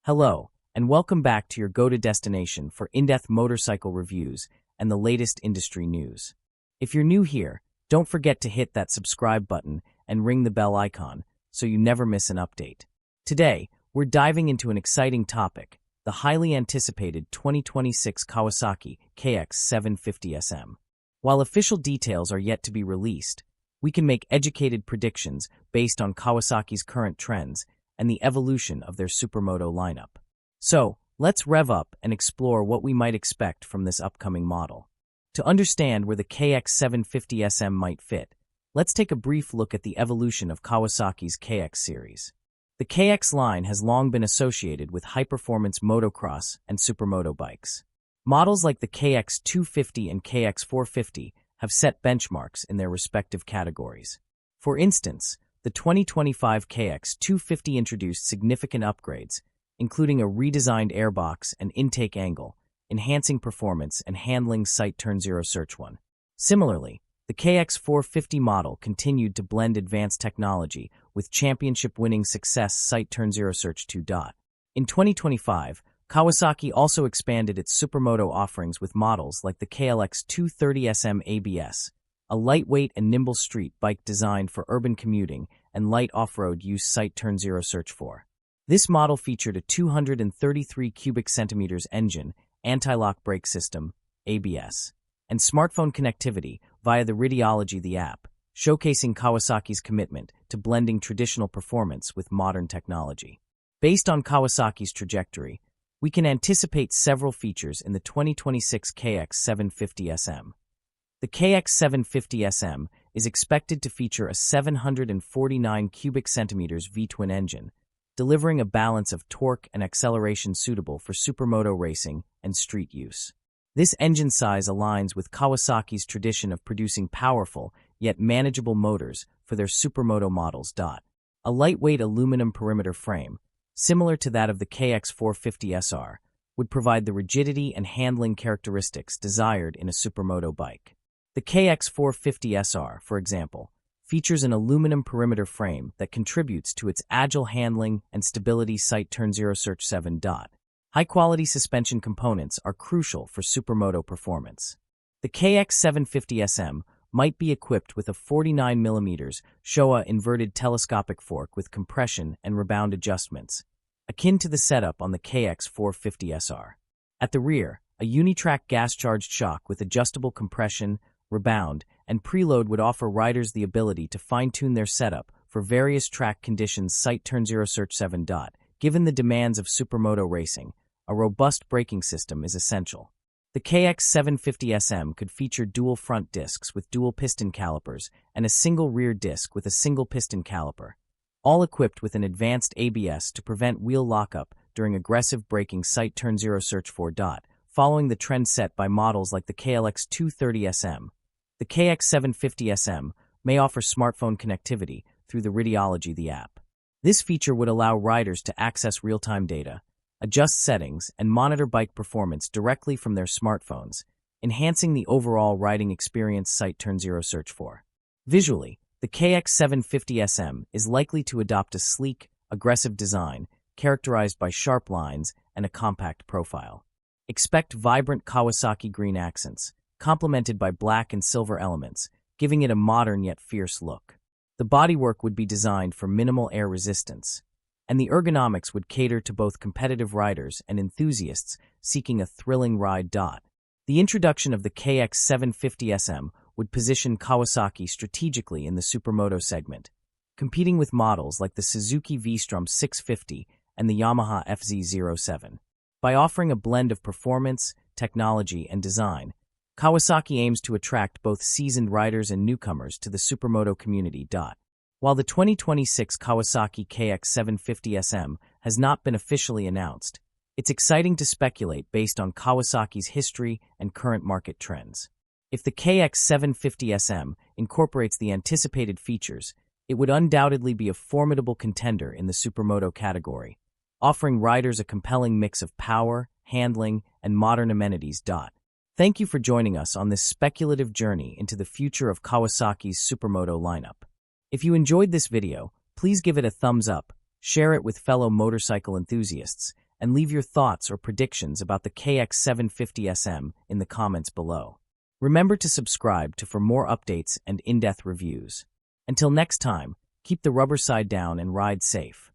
Hello, and welcome back to your go-to destination for in-depth motorcycle reviews and the latest industry news. If you're new here, don't forget to hit that subscribe button and ring the bell icon so you never miss an update. Today, we're diving into an exciting topic, the highly anticipated 2026 Kawasaki KX750 SM. While official details are yet to be released, we can make educated predictions based on Kawasaki's current trends and the evolution of their Supermoto lineup. So, let's rev up and explore what we might expect from this upcoming model. To understand where the KX750 SM might fit, let's take a brief look at the evolution of Kawasaki's KX series. The KX line has long been associated with high-performance motocross and supermoto bikes. Models like the KX250 and KX450 have set benchmarks in their respective categories. For instance, the 2025 KX250 introduced significant upgrades, including a redesigned airbox and intake angle, enhancing performance and handling Sight Turn Zero Search 1. Similarly, the KX450 model continued to blend advanced technology with championship-winning success Sight Turn Zero Search 2. In 2025, Kawasaki also expanded its Supermoto offerings with models like the KLX230 SM ABS, a lightweight and nimble street bike designed for urban commuting and light off-road use Sight Turn Zero Search 4. This model featured a 233 cubic centimeters engine, anti-lock brake system, ABS, and smartphone connectivity via the Radiology the app, showcasing Kawasaki's commitment to blending traditional performance with modern technology. Based on Kawasaki's trajectory, we can anticipate several features in the 2026 KX750 SM. The KX750 SM is expected to feature a 749 cubic centimeters V-twin engine, delivering a balance of torque and acceleration suitable for supermoto racing and street use. This engine size aligns with Kawasaki's tradition of producing powerful yet manageable motors for their supermoto models. A lightweight aluminum perimeter frame, similar to that of the KX450 SR, would provide the rigidity and handling characteristics desired in a supermoto bike. The KX450 SR, for example, features an aluminum perimeter frame that contributes to its agile handling and stability Sight Turn Zero Search 7. High-quality suspension components are crucial for supermoto performance. The KX750 SM might be equipped with a 49mm Showa inverted telescopic fork with compression and rebound adjustments, akin to the setup on the KX450 SR. At the rear, a unitrack gas-charged shock with adjustable compression, rebound, and preload would offer riders the ability to fine-tune their setup for various track conditions Sight Turn Zero Search 7. Given the demands of supermoto racing, a robust braking system is essential. The KX750 SM could feature dual front discs with dual piston calipers and a single rear disc with a single piston caliper, all equipped with an advanced ABS to prevent wheel lockup during aggressive braking Sight Turn Zero Search 4. Following the trend set by models like the KLX230 SM, the KX750 SM may offer smartphone connectivity through the Radiology the app. This feature would allow riders to access real-time data, adjust settings, and monitor bike performance directly from their smartphones, enhancing the overall riding experience Sight Turn Zero Search 4. Visually, the KX750 SM is likely to adopt a sleek, aggressive design characterized by sharp lines and a compact profile. Expect vibrant Kawasaki green accents, complemented by black and silver elements, giving it a modern yet fierce look. The bodywork would be designed for minimal air resistance, and the ergonomics would cater to both competitive riders and enthusiasts seeking a thrilling ride. The introduction of the KX750 SM would position Kawasaki strategically in the supermoto segment, competing with models like the Suzuki V-Strom 650 and the Yamaha FZ07. By offering a blend of performance, technology, and design, Kawasaki aims to attract both seasoned riders and newcomers to the supermoto community. While the 2026 Kawasaki KX750 SM has not been officially announced, it's exciting to speculate based on Kawasaki's history and current market trends. If the KX750 SM incorporates the anticipated features, it would undoubtedly be a formidable contender in the supermoto category, offering riders a compelling mix of power, handling, and modern amenities. Thank you for joining us on this speculative journey into the future of Kawasaki's supermoto lineup. If you enjoyed this video, please give it a thumbs up, share it with fellow motorcycle enthusiasts, and leave your thoughts or predictions about the KX750 SM in the comments below. Remember to subscribe for more updates and in-depth reviews. Until next time, keep the rubber side down and ride safe.